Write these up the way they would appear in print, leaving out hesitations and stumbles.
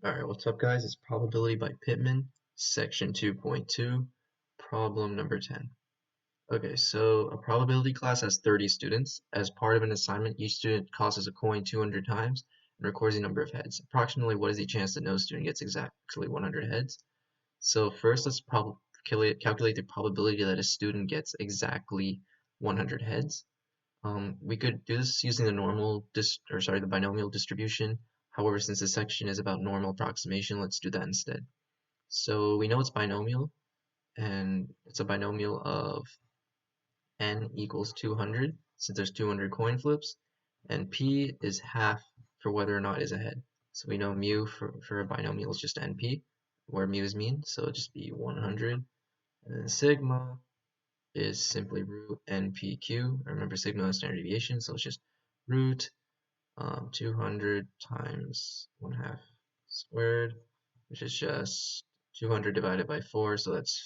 Alright, what's up guys? It's Probability by Pitman, section 2.2, problem number 10. Okay, so a probability class has 30 students. As part of an assignment, each student tosses a coin 200 times and records the number of heads. Approximately what is the chance that no student gets exactly 100 heads? So first let's calculate the probability that a student gets exactly 100 heads. We could do this using the binomial distribution. However, since this section is about normal approximation, let's do that instead. So we know it's binomial, and it's a binomial of n equals 200, since there's 200 coin flips, and p is half for whether or not is a head. So we know mu for a binomial is just np, where mu is mean, so it'll just be 100, and then sigma is simply root npq. Remember, sigma is standard deviation, so it's just root 200 times 1/2 squared, which is just 200 divided by 4, so that's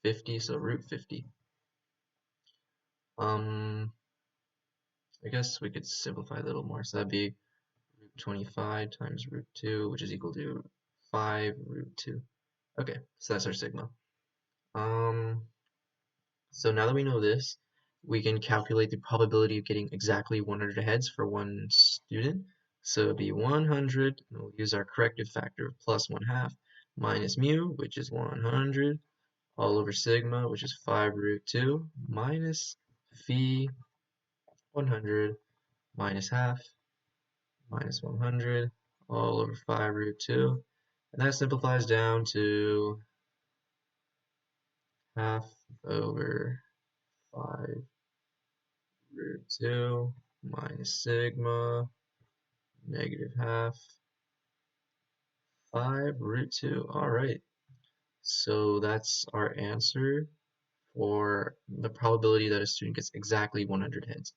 50, so root 50. I guess we could simplify a little more, so that'd be root 25 times root 2, which is equal to 5 root 2. Okay, so that's our sigma. So now that we know this, we can calculate the probability of getting exactly 100 heads for one student. So it'll be 100, and we'll use our corrective factor of plus 1/2 minus mu, which is 100, all over sigma, which is 5 root 2, minus phi 100 minus half minus 100, all over 5 root 2. And that simplifies down to half over 5 root 2 minus sigma negative half 5 root 2. Alright, so that's our answer for the probability that a student gets exactly 100 heads.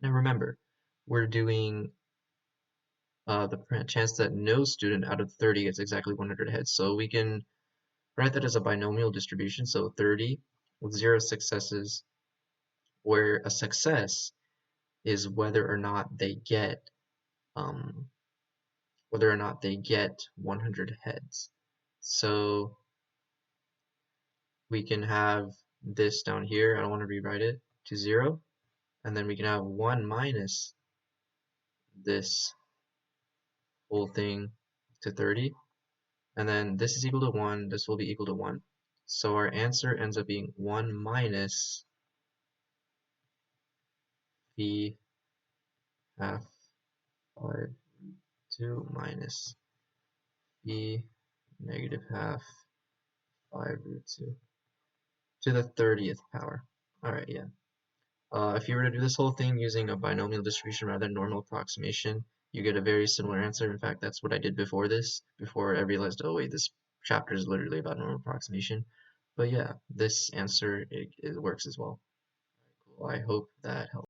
Now remember, we're doing the chance that no student out of 30 gets exactly 100 heads. So we can write that as a binomial distribution, so 30 with 0 successes, where a success is whether or not they get 100 heads. So we can have this down here, I don't want to rewrite it, to 0, and then we can have 1 minus this whole thing to 30, and then this is equal to 1, this will be equal to 1. So our answer ends up being 1 minus phi half 5 2 minus phi negative half 5 root 2 to the 30th power. Alright, yeah. If you were to do this whole thing using a binomial distribution rather than normal approximation, you get a very similar answer. In fact, that's what I did before this, before I realized, oh wait, this chapter is literally about normal approximation. But yeah, this answer, it works as well. Cool. I hope that helps.